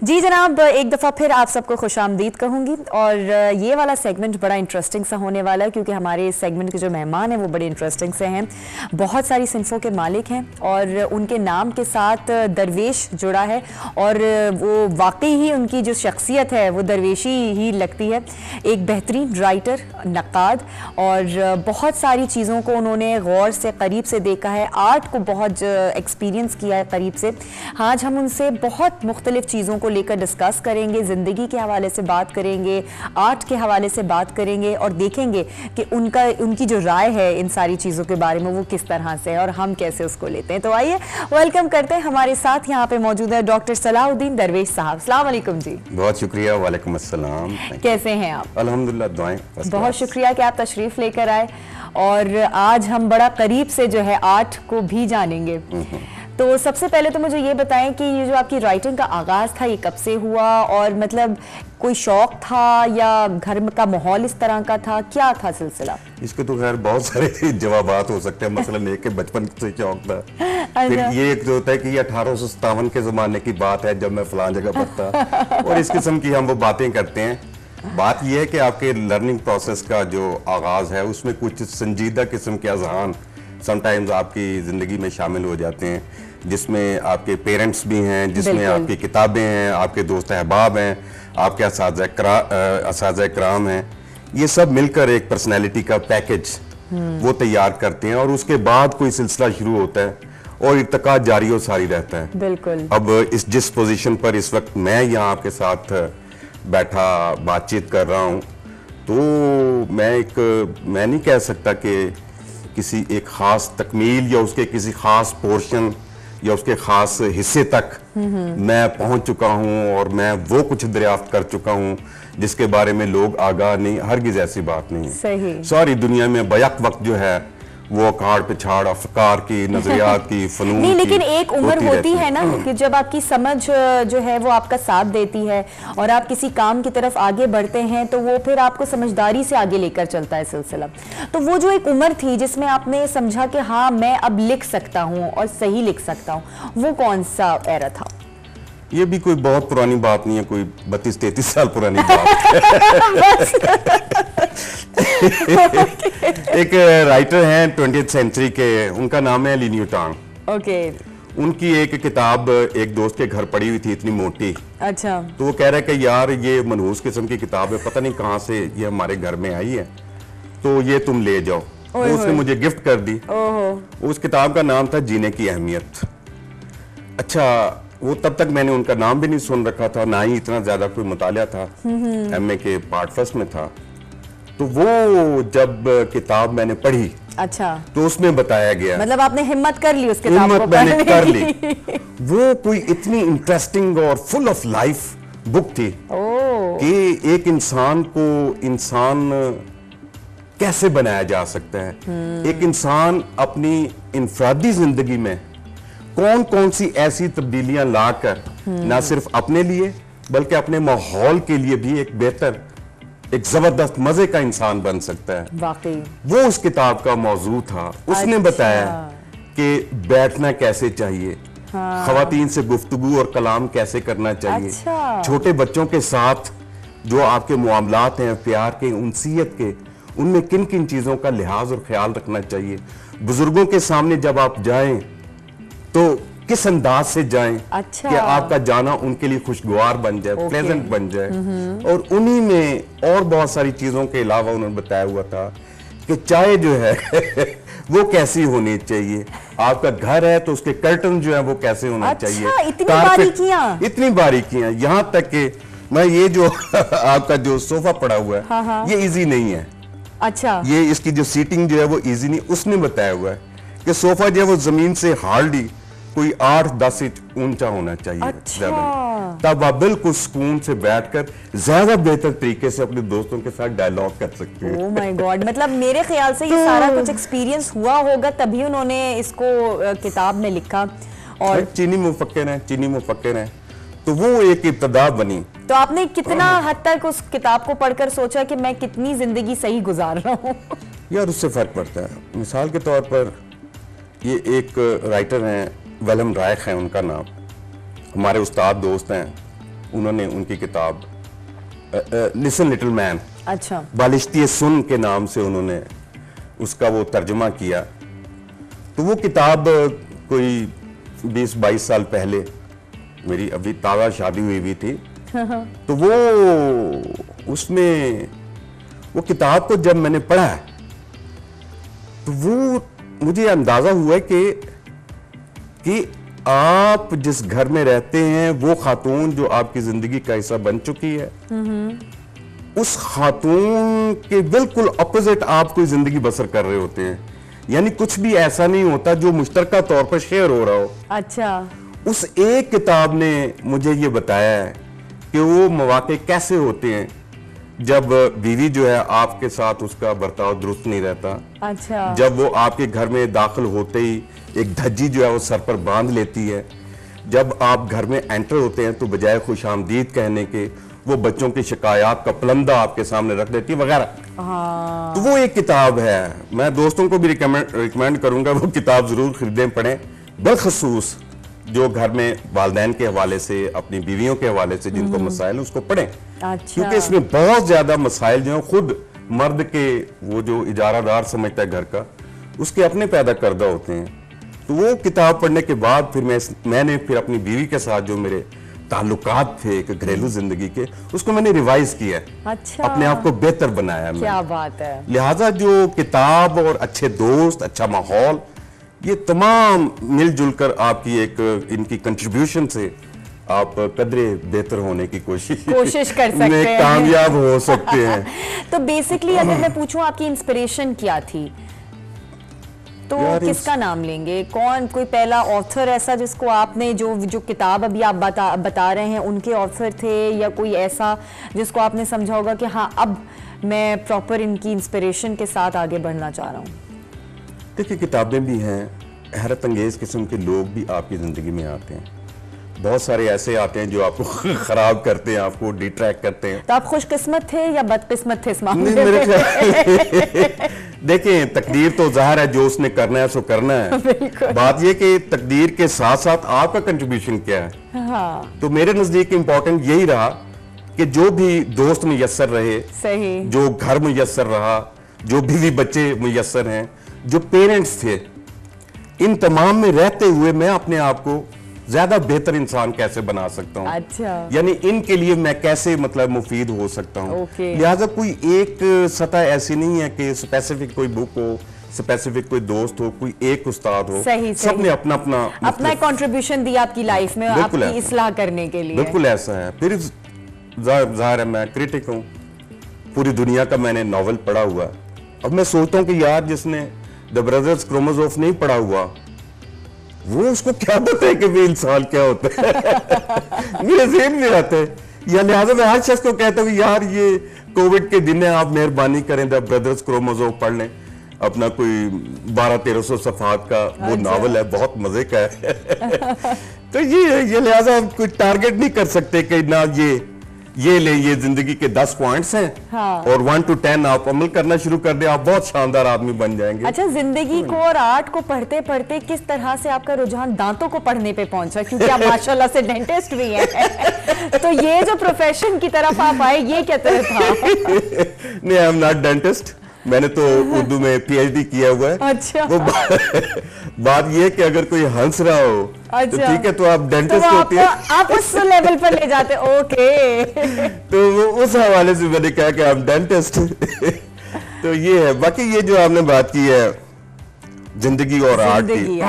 जी जनाब, एक दफ़ा फिर आप सबको खुशामदीद कहूँगी और ये वाला सेगमेंट बड़ा इंटरेस्टिंग सा होने वाला है क्योंकि हमारे इस सेगमेंट के जो मेहमान हैं वो बड़े इंटरेस्टिंग से हैं। बहुत सारी सिनफ़ों के मालिक हैं और उनके नाम के साथ दरवेश जुड़ा है और वो वाकई ही उनकी जो शख्सियत है वो दरवेशी ही लगती है। एक बेहतरीन राइटर, नक्काद और बहुत सारी चीज़ों को उन्होंने गौर से करीब से देखा है, आर्ट को बहुत एक्सपीरियंस किया है करीब से। आज हम उनसे बहुत मुख्तलिफ चीज़ों को लेकर डिस्कस करेंगे, ज़िंदगी के हवाले से बात करेंगे, आर्ट के हवाले से बात करेंगे और देखेंगे कि उनकी जो राय है इन सारी चीज़ों के बारे में वो किस तरह से है और हम कैसे उसको लेते हैं। तो आइए वेलकम करते हैं, हमारे साथ यहाँ पे मौजूद है डॉक्टर सलाहुद्दीन दरवेश साहब। अस्सलाम वालेकुम जी। बहुत शुक्रिया। वालेकुम अस्सलाम। कैसे हैं आप? अल्हम्दुलिल्लाह, दुआएं। बहुत शुक्रिया कि आप तशरीफ़ लेकर आए और आज हम बड़ा करीब से जो है आर्ट को भी जानेंगे। तो सबसे पहले तो मुझे ये बताएं कि ये जो आपकी राइटिंग का आगाज़ था ये कब से हुआ और मतलब कोई शौक था या घर का माहौल इस तरह का था, क्या था सिलसिला? इसके तो खैर बहुत सारे जवाबात हो सकते हैं। मसलन एक के बचपन से शौक था, फिर ये एक जो होता है कि ये 1857 के ज़माने की बात है जब मैं फलां जगह पर था और इस किस्म की हम वो बातें करते हैं। बात यह है कि आपके लर्निंग प्रोसेस का जो आगाज़ है उसमें कुछ संजीदा किस्म के अज़हान समटाइम्स आपकी ज़िंदगी में शामिल हो जाते हैं, जिसमें आपके पेरेंट्स भी हैं, जिसमें आपकी किताबें हैं, आपके दोस्त अहबाब हैं, आपके असातिज़ा इकराम हैं। ये सब मिलकर एक पर्सनैलिटी का पैकेज वो तैयार करते हैं और उसके बाद कोई सिलसिला शुरू होता है और इर्तिका जारी और सारी रहता है। बिल्कुल। अब जिस पोजीशन पर इस वक्त मैं यहाँ आपके साथ बैठा बातचीत कर रहा हूँ, तो मैं नहीं कह सकता कि किसी एक ख़ास तकमील या उसके किसी ख़ास पोर्शन या उसके ख़ास हिस्से तक मैं पहुंच चुका हूं और मैं वो कुछ दरियाफ्त कर चुका हूं जिसके बारे में लोग आगाह नहीं। हरगिज़ ऐसी बात नहीं है। सही। सारी दुनिया में बैक वक्त जो है वो अखाड़ पिछाड़ अफकार की, नजरियात की, फनून नहीं, लेकिन एक उम्र होती है ना कि जब आपकी समझ जो है वो आपका साथ देती है और आप किसी काम की तरफ आगे बढ़ते हैं तो वो फिर आपको समझदारी से आगे लेकर चलता है सिलसिला। तो वो जो एक उम्र थी जिसमें आपने समझा कि हाँ मैं अब लिख सकता हूँ और सही लिख सकता हूँ, वो कौन सा एरा था? ये भी कोई बहुत पुरानी बात नहीं है, कोई 32-33 साल पुरानी बात एक राइटर हैं 20th सेंचुरी के, उनका नाम है ली न्यूटन। ओके। उनकी एक किताब एक दोस्त के घर पड़ी हुई थी, इतनी मोटी। अच्छा। तो वो कह रहा है कि यार ये मनहूस किस्म की किताब है, पता नहीं कहाँ से ये हमारे घर में आई है, तो ये तुम ले जाओ। तो उसने मुझे गिफ्ट कर दी। उस किताब का नाम था जीने की अहमियत। अच्छा, वो तब तक मैंने उनका नाम भी नहीं सुन रखा था, ना ही इतना ज्यादा कोई मुतालिया था। एमए के पार्ट फर्स्ट में था। तो वो जब किताब मैंने पढ़ी, अच्छा, तो उसमें बताया गया, मतलब आपने हिम्मत कर ली उस किताब को मैंने कर ली। वो कोई इतनी इंटरेस्टिंग और फुल ऑफ लाइफ बुक थी कि एक इंसान को इंसान कैसे बनाया जा सकता है, एक इंसान अपनी इंफरादी जिंदगी में कौन कौन सी ऐसी तब्दीलियां लाकर ना सिर्फ अपने लिए बल्कि अपने माहौल के लिए भी एक बेहतर, एक जबरदस्त मजे का इंसान बन सकता है। वाकई वो उस किताब का मौजू था। उसने बताया कि बैठना कैसे चाहिए, खवातीन से गुफ्तगू और कलाम कैसे करना चाहिए, छोटे बच्चों के साथ जो आपके मुआमलात हैं प्यार के, उनसीयत के, उनमें किन किन चीजों का लिहाज और ख्याल रखना चाहिए, बुजुर्गों के सामने जब आप जाएं तो किस अंदाज से जाएं कि आपका जाना उनके लिए खुशगवार बन जाए, प्लेजेंट बन जाए। और उन्हीं में और बहुत सारी चीजों के अलावा उन्होंने बताया हुआ था कि चाय जो है वो कैसी होनी चाहिए, आपका घर है तो उसके कर्टन जो है वो कैसे होना चाहिए। इतनी बारीकियां, यहां तक कि मैं ये जो आपका जो सोफा पड़ा हुआ है ये इजी नहीं है। अच्छा, ये इसकी जो सीटिंग जो है वो इजी नहीं। उसने बताया हुआ है कि सोफा जो है वो जमीन से हार्डली कोई 8-10 इंच ऊंचा होना चाहिए। अच्छा। तब आप बिल्कुल सुकून से बैठकर ज्यादा बेहतर तरीके से अपने दोस्तों के साथ डायलॉग कर सकते हैं। ओह माय गॉड, मतलब मेरे ख्याल से ये सारा कुछ एक्सपीरियंस हुआ होगा तभी उन्होंने इसको किताब में लिखा। और चीनी मुफक्किर हैं, तो वो एक इब्तिदा बनी। तो आपने कितना हद तक उस किताब को पढ़कर सोचा कि मैं कितनी जिंदगी सही गुजार रहा हूँ? यार उससे फर्क पड़ता है। मिसाल के तौर पर ये एक राइटर हैं, विलियम राइख है उनका नाम, हमारे उस्ताद दोस्त हैं, उन्होंने उनकी किताब लिसन लिटिल मैन, अच्छा, बालिश्ती सुन के नाम से उन्होंने उसका वो तर्जुमा किया। तो वो किताब कोई 20-22 साल पहले, मेरी अभी ताज़ा शादी हुई थी, तो वो उसमें वो किताब को जब मैंने पढ़ा तो वो मुझे अंदाजा हुआ कि आप जिस घर में रहते हैं वो खातून जो आपकी जिंदगी का हिस्सा बन चुकी है, उस खातून के बिल्कुल अपोजिट आप कोई जिंदगी बसर कर रहे होते हैं। यानी कुछ भी ऐसा नहीं होता जो मुश्तरका तौर पर शेयर हो रहा हो। अच्छा, उस एक किताब ने मुझे ये बताया है कि वो मौके कैसे होते हैं जब बीवी जो है आपके साथ उसका बर्ताव दुरुस्त नहीं रहता। अच्छा, जब वो आपके घर में दाखिल होते ही एक धज्जी जो है वो सर पर बांध लेती है। जब आप घर में एंटर होते हैं तो बजाय खुशामदीद कहने के वो बच्चों की शिकायत का पलंदा आपके सामने रख देती है वगैरह। हाँ। तो वो एक किताब है, मैं दोस्तों को भी रिकमेंड करूंगा वो किताब जरूर खरीदें, पढ़ें, बिलखसूस जो घर में वालिदैन के हवाले से, अपनी बीवियों के हवाले से जिनको मसाइल उसको पढ़ें। अच्छा। क्योंकि इसमें बहुत ज्यादा मसाइल जो है खुद मर्द के वो जो इजारादार समझता है घर का, उसके अपने पैदा करदा होते हैं। तो वो किताब पढ़ने के बाद फिर मैंने फिर अपनी बीवी के साथ जो मेरे ताल्लुकात थे एक घरेलू जिंदगी के, उसको मैंने रिवाइज किया। अच्छा, अपने आप को बेहतर बनाया। क्या बात है। लिहाजा जो किताब और अच्छे दोस्त, अच्छा माहौल, ये तमाम मिलजुल कर आपकी एक इनकी कंट्रीब्यूशन से आप कदरे बेहतर होने की कोशिश कर सकते हैं, कामयाब हो सकते हैं। तो बेसिकली अगर मैं पूछूं आपकी इंस्पिरेशन क्या थी तो किसका नाम लेंगे? कौन कोई पहला ऑथर ऐसा जिसको आपने जो किताब अभी आप बता रहे हैं उनके ऑथर थे, या कोई ऐसा जिसको आपने समझा होगा कि हाँ अब मैं प्रॉपर इनकी इंस्पिरेशन के साथ आगे बढ़ना चाह रहा हूँ? देखिए, किताबें भी हैं, हैरत अंगेज किस्म के लोग भी आपकी जिंदगी में आते हैं। बहुत सारे ऐसे आते हैं जो आपको खराब करते हैं, आपको डिट्रैक्ट करते हैं। तो आप खुशकिस्मत थे या बदकिस्मत थे इस मामले में? मेरे ख्याल देखिए, तकदीर तो जाहिर है जो उसने करना है सो करना है। बात ये कि तकदीर के साथ साथ आपका कंट्रीब्यूशन क्या है। हाँ। तो मेरे नजदीक इम्पोर्टेंट यही रहा कि जो भी दोस्त मुयस्सर रहे, सही, जो घर मुयस्सर रहा, जो बीवी बच्चे मुयस्सर हैं, जो पेरेंट्स थे, इन तमाम में रहते हुए मैं अपने आप को ज्यादा बेहतर इंसान कैसे बना सकता हूँ। अच्छा। यानी इनके लिए मैं कैसे मतलब मुफीद हो सकता हूँ। ओके। लिहाजा कोई एक सतह ऐसी नहीं है कि स्पेसिफिक कोई बुक हो, स्पेसिफिक कोई दोस्त हो, कोई एक उस्ताद हो। सही, सबने अपना अपना कंट्रीब्यूशन दिया आपकी लाइफ में आपकी इस्लाह करने के लिए। बिल्कुल ऐसा है। फिर जाहिर है मैं क्रिटिक हूँ, पूरी दुनिया का मैंने नॉवल पढ़ा हुआ। अब मैं सोचता हूँ कि यार जिसने द ब्रदर्स क्रोमोजोफ नहीं पढ़ा हुआ वो उसको क्या पता है कि भी इंसान क्या होता है। मेरे ज़हन में आता है, या लिहाजा मैं हर शख्स को कहता हूँ यार ये कोविड के दिन है, आप मेहरबानी करें द ब्रदर्स क्रोमोजोफ पढ़ लें। अपना कोई 1200-1300 सफ़हात का वो नावल है, बहुत मजे का है। तो ये लिहाजा आप कोई टारगेट नहीं कर सकते कि ना ये ले, ये जिंदगी के 10 पॉइंट्स हैं। हाँ। और 1 to 10 आप अमल करना शुरू कर दे, आप बहुत शानदार आदमी बन जाएंगे। अच्छा, जिंदगी को और आर्ट को पढ़ते पढ़ते किस तरह से आपका रुझान दांतों को पढ़ने पे पहुंचा? क्योंकि आप माशाल्लाह से डेंटिस्ट भी हैं। तो ये जो प्रोफेशन की तरफ आप आए, ये क्या तरह था? नहीं, आई एम नॉट डेंटिस्ट, मैंने तो उर्दू में PhD किया हुआ है। अच्छा। वो बात ये कि अगर कोई हंस रहा हो तो ठीक है, तो आप डेंटिस्ट होती है, आप उस लेवल पर ले जाते। ओके। तो उस हवाले से मैंने कहा कि आप डेंटिस्ट। तो ये है। बाकी ये जो आपने बात की है जिंदगी और आर्ट की,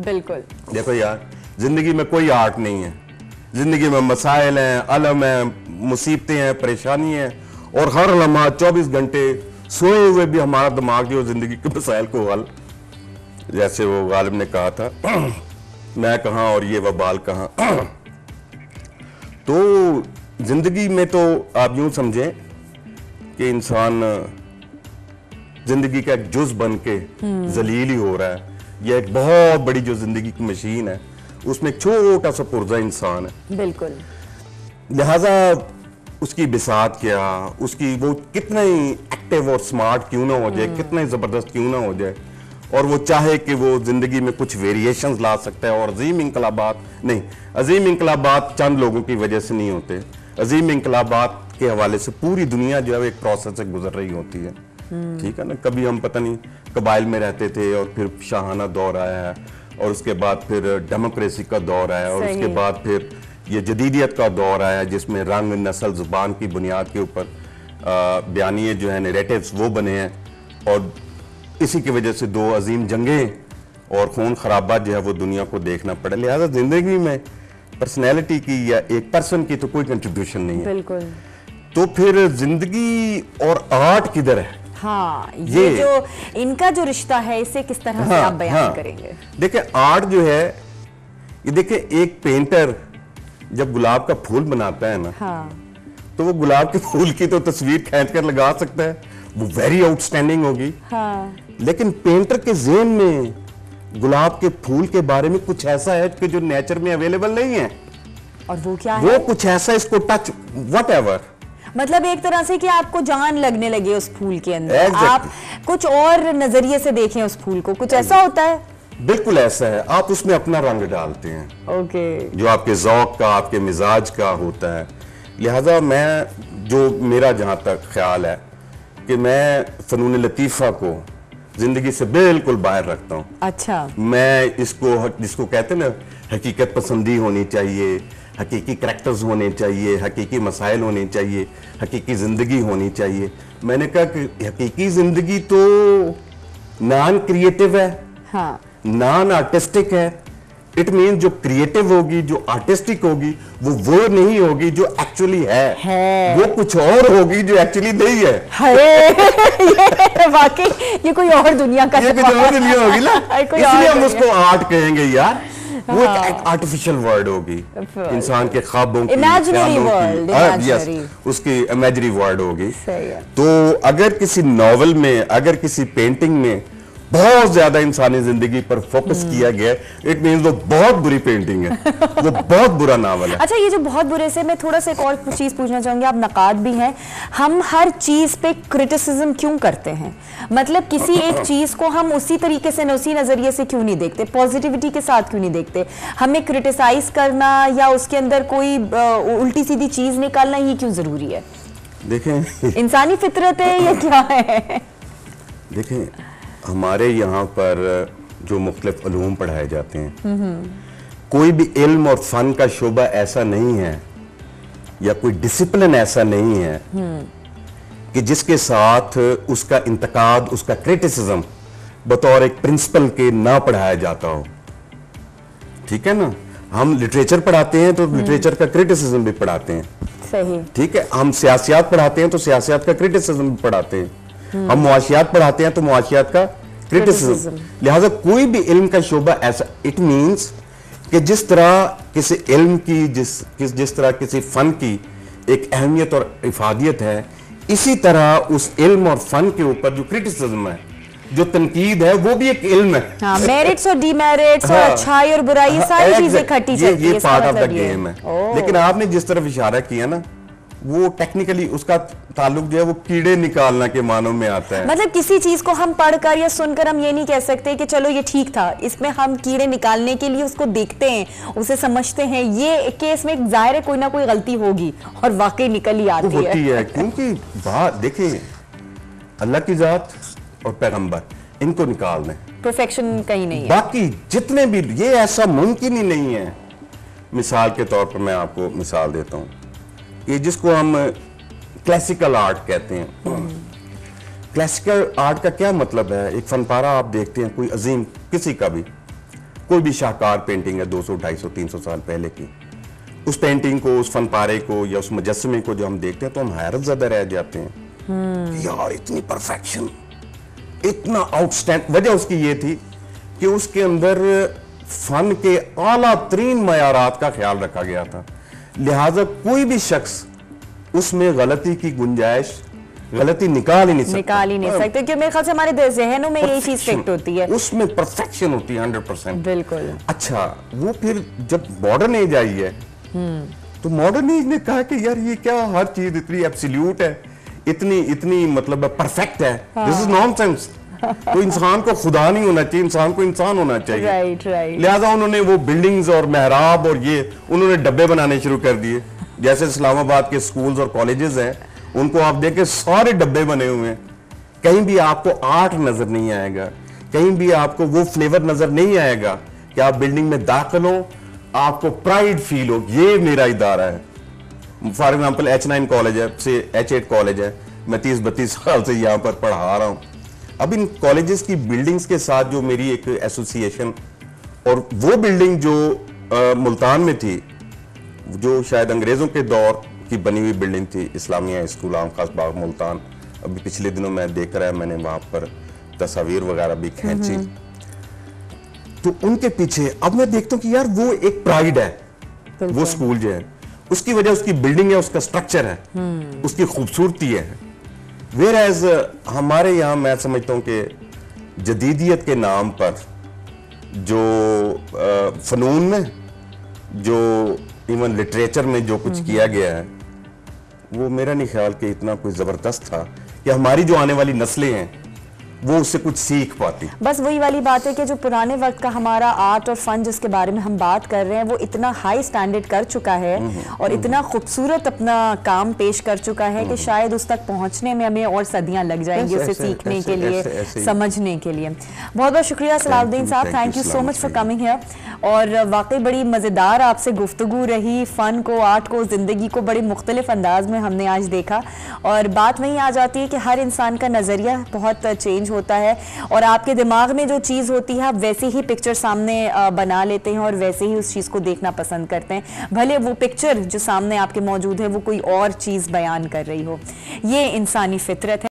बिल्कुल। देखो यार, जिंदगी में कोई आर्ट नहीं है। जिंदगी में मसाइल हैं, अलम हैं, मुसीबतें हैं, परेशानी है, और हर लम्हा 24 घंटे सोए हुए भी हमारा दिमाग जो जिंदगी के मसाइल को हल, जैसे वो गालिब ने कहा था, मैं कहाँ और ये वबाल कहाँ। तो जिंदगी में तो आप यूं समझें कि इंसान जिंदगी का एक जुज बन के जलील ही हो रहा है। यह एक बहुत बड़ी जो जिंदगी की मशीन है, उसमें एक छोटा सा पुर्जा इंसान है। बिल्कुल। लिहाजा उसकी बिसात क्या, उसकी वो कितना ही एक्टिव और स्मार्ट क्यों ना हो जाए, कितना ही जबरदस्त क्यों ना हो जाए, और वो चाहे कि वो जिंदगी में कुछ वेरिएशंस ला सकता है। और अजीम इंकलाबात नहीं, अजीम इंकलाबात चंद लोगों की वजह से नहीं होते। अजीम इंकलाबात के हवाले से पूरी दुनिया जो है एक प्रोसेस से गुजर रही होती है। ठीक है ना, कभी हम पता नहीं कबाइल में रहते थे और फिर शाहाना दौर आया है, और उसके बाद फिर डेमोक्रेसी का दौर आया, और उसके बाद फिर ये जदीदियत का दौर आया जिसमें रंग, नस्ल, जुबान की बुनियाद के ऊपर बयानिए जो है नैरेटिव्स वो बने हैं। और इसी की वजह से दो अजीम जंगें और खून खराबा जो है वो दुनिया को देखना पड़ा। लिहाजा जिंदगी में पर्सनैलिटी की या एक पर्सन की तो कोई कंट्रीब्यूशन नहीं है। बिल्कुल। तो फिर जिंदगी और आर्ट किधर है? हाँ, ये जो इनका जो रिश्ता है इसे किस तरह से आप बयान करेंगे? देखिए आर्ट जो है, ये देखिए एक पेंटर जब गुलाब का फूल बनाता है ना, तो वो गुलाब के फूल की तो तस्वीर खींच कर लगा सकता है, वो वेरी आउटस्टैंडिंग होगी। लेकिन पेंटर के ज़हन में गुलाब के फूल के बारे में कुछ ऐसा है कि जो नेचर में अवेलेबल नहीं है। और वो क्या है? वो कुछ ऐसा, इसको टच व्हाटएवर, मतलब एक तरह से कि आपको जान लगने लगे उस फूल के अंदर, आप कुछ और नजरिए से देखें उस फूल को, कुछ ऐसा होता है। बिल्कुल ऐसा है, आप उसमें अपना रंग डालते हैं। ओके। जो आपके ज़ौक़ का, आपके मिजाज का होता है। लिहाजा मैं, जो मेरा जहां तक ख्याल है कि मैं फ़नून लतीफ़ा को जिंदगी से बिल्कुल बाहर रखता हूँ। अच्छा। मैं जिसको कहते हैं ना, हकीकत पसंदी होनी चाहिए, हकीकी करैक्टर्स होने चाहिए, हकीकी मसाइल होने चाहिए, हकीकी जिंदगी होनी चाहिए। मैंने कहा कि हकीकी जिंदगी तो नॉन क्रिएटिव है, नॉन आर्टिस्टिक है। इट मीन जो क्रिएटिव होगी, जो आर्टिस्टिक होगी, वो नहीं होगी जो एक्चुअली है। वो कुछ और होगी जो एक्चुअली नहीं है। वाकई ये कोई और दुनिया का, ये कोई और दुनिया होगी ना, इसलिए हम उसको आर्ट कहेंगे यार। वो एक आर्टिफिशियल वर्ड होगी, इंसान के ख्वाबों की, इमेजिनरी वर्ल्ड, यस, उसकी इमेजिनरी वर्ड होगी। तो अगर किसी नॉवल में, अगर किसी पेंटिंग में बहुत ज्यादा इंसानी जिंदगी पर फोकस किया गया, इट मींस वो बहुत बुरी पेंटिंग है, वो बहुत बुरा नावल है। अच्छा, ये जो बहुत बुरे से, मैं थोड़ा सा एक और चीज पूछना चाहूंगी, आप नकाद भी हैं, हम हर चीज पे क्रिटिसिज्म क्यों करते हैं? मतलब किसी एक चीज को हम उसी तरीके से, उसी नजरिए से क्यों नहीं देखते, पॉजिटिविटी के साथ क्यों नहीं देखते? हमें क्रिटिसाइज करना या उसके अंदर कोई उल्टी सीधी चीज निकालना ही क्यों जरूरी है? देखें, इंसानी फितरत है या क्या है? देखें, हमारे यहाँ पर जो मुख्तलिफ उलूम पढ़ाए जाते हैं, कोई भी इल्म और फन का शोबा ऐसा नहीं है या कोई डिसिप्लिन ऐसा नहीं है कि जिसके साथ उसका इंतकाद, उसका क्रिटिसिज्म बतौर एक प्रिंसिपल के ना पढ़ाया जाता हो। ठीक है ना, हम लिटरेचर पढ़ाते हैं तो लिटरेचर का क्रिटिसिज्म भी पढ़ाते हैं। सही। ठीक है, हम सियासियात पढ़ाते हैं तो सियासियात का क्रिटिसिज्म भी पढ़ाते हैं। हम मुआशियात पढ़ाते हैं तो मुआशियात का क्रिटिसिज्म। लिहाजा कोई भी इल्म का शोबा ऐसा, इट मींस कि जिस तरह किसी इल्म की, जिस तरह किसी फन की एक अहमियत और इफादियत है, इसी तरह उस इल्म और फन के ऊपर जो क्रिटिसिज्म है, जो तनकीद है, वो भी एक इल्म है। मेरिट्स और डीमेरिट्स और अच्छाई और बुराई, सारी चीजें इकट्ठी चलती है। ये पार्ट ऑफ द गेम है। लेकिन आपने जिस तरफ इशारा किया ना, वो टेक्निकली उसका ताल्लुक जो है वो कीड़े निकालना के मानों में आता है। मतलब किसी चीज को हम पढ़कर या सुनकर हम ये नहीं कह सकते कि चलो ये ठीक था, इसमें हम कीड़े निकालने के लिए उसको देखते हैं, उसे समझते हैं, ये केस में जाहिर है कोई ना कोई गलती होगी और वाकई निकल ही आती है। क्योंकि बात देखिए, अल्लाह की जात और पैगंबर, इनको निकाल दें, परफेक्शन कहीं नहीं है। बाकी जितने भी, ये ऐसा मुमकिन ही नहीं है। मिसाल के तौर पर मैं आपको मिसाल देता हूँ, ये जिसको हम क्लासिकल आर्ट कहते हैं। क्लासिकल आर्ट का क्या मतलब है? एक फनपारा आप देखते हैं, कोई अजीम, किसी का भी, कोई भी शाहकार पेंटिंग है 200, 250, 300 साल पहले की, उस पेंटिंग को, उस फनपारे को या उस मुजस्समे को जो हम देखते हैं तो हम हैरत ज़दा रह जाते हैं। यार इतनी परफेक्शन, इतना आउटस्टैंड। वजह उसकी ये थी कि उसके अंदर फन के आला तरीन मयारात का ख्याल रखा गया था। लिहाजा कोई भी शख्स उसमें गलती की गुंजाइश, गलती निकाल ही नहीं सकते, क्योंकि मेरे ख्याल से हमारे जहनों में यही चीज फिट होती है, उसमें परफेक्शन होती है 100%। बिल्कुल। अच्छा, वो फिर जब मॉडर्न एज आई है तो मॉडर्न एज ने कहा कि यार ये क्या, हर चीज इतनी एब्सोल्यूट है, इतनी मतलब परफेक्ट है, दिस इज नॉनसेंस। तो इंसान को खुदा नहीं होना चाहिए, इंसान को इंसान होना चाहिए। Right right. लिहाजा उन्होंने वो बिल्डिंग्स और मेहराब और ये उन्होंने डब्बे बनाने शुरू कर दिए। जैसे इस्लामाबाद के स्कूल्स और कॉलेजेस हैं, उनको आप देखें सारे डब्बे बने हुए हैं, कहीं भी आपको आर्ट नजर नहीं आएगा, कहीं भी आपको वो फ्लेवर नजर नहीं आएगा कि आप बिल्डिंग में दाखिल हो, आपको प्राइड फील हो, ये मेरा इदारा है। फॉर एग्जाम्पल H9 कॉलेज है, से H8 कॉलेज है, मैं 30-32 साल से यहाँ पर पढ़ा रहा हूँ। अब इन कॉलेजेस की बिल्डिंग्स के साथ जो मेरी एक एसोसिएशन, और वो बिल्डिंग जो मुल्तान में थी, जो शायद अंग्रेजों के दौर की बनी हुई बिल्डिंग थी, इस्लामिया स्कूल आम खास बाग मुल्तान, अभी पिछले दिनों मैं देख रहा है, मैंने वहां पर तस्वीर वगैरह भी खींची, तो उनके पीछे अब मैं देखता हूँ कि यार वो एक प्राइड है, वो स्कूल जो है, उसकी वजह उसकी बिल्डिंग है, उसका स्ट्रक्चर है, उसकी खूबसूरती है। वेयर एज हमारे यहाँ मैं समझता हूँ कि जदीदियत के नाम पर जो फनून में, जो इवन लिटरेचर में जो कुछ किया गया है, वो मेरा नहीं ख्याल कि इतना कोई जबरदस्त था कि हमारी जो आने वाली नस्लें हैं वो उससे कुछ सीख पाती। बस वही वाली बात है कि जो पुराने वक्त का हमारा आर्ट और फन जिसके बारे में हम बात कर रहे हैं, वो इतना हाई स्टैंडर्ड कर चुका है और इतना खूबसूरत अपना काम पेश कर चुका है कि शायद उस तक पहुंचने में हमें और सदियां लग जाएंगी उसे सीखने के लिए, समझने के लिए। बहुत बहुत शुक्रिया सलाउद्दीन साहब, thank you so much for coming here. और वाकई बड़ी मज़ेदार आपसे गुफ्तगू रही, फ़न को, आर्ट को, ज़िंदगी को बड़े मुख्तलिफ अंदाज में हमने आज देखा। और बात वहीं आ जाती है कि हर इंसान का नज़रिया बहुत चेंज होता है और आपके दिमाग में जो चीज़ होती है आप वैसे ही पिक्चर सामने बना लेते हैं और वैसे ही उस चीज़ को देखना पसंद करते हैं, भले वो पिक्चर जो सामने आपके मौजूद है वो कोई और चीज़ बयान कर रही हो। ये इंसानी फितरत है।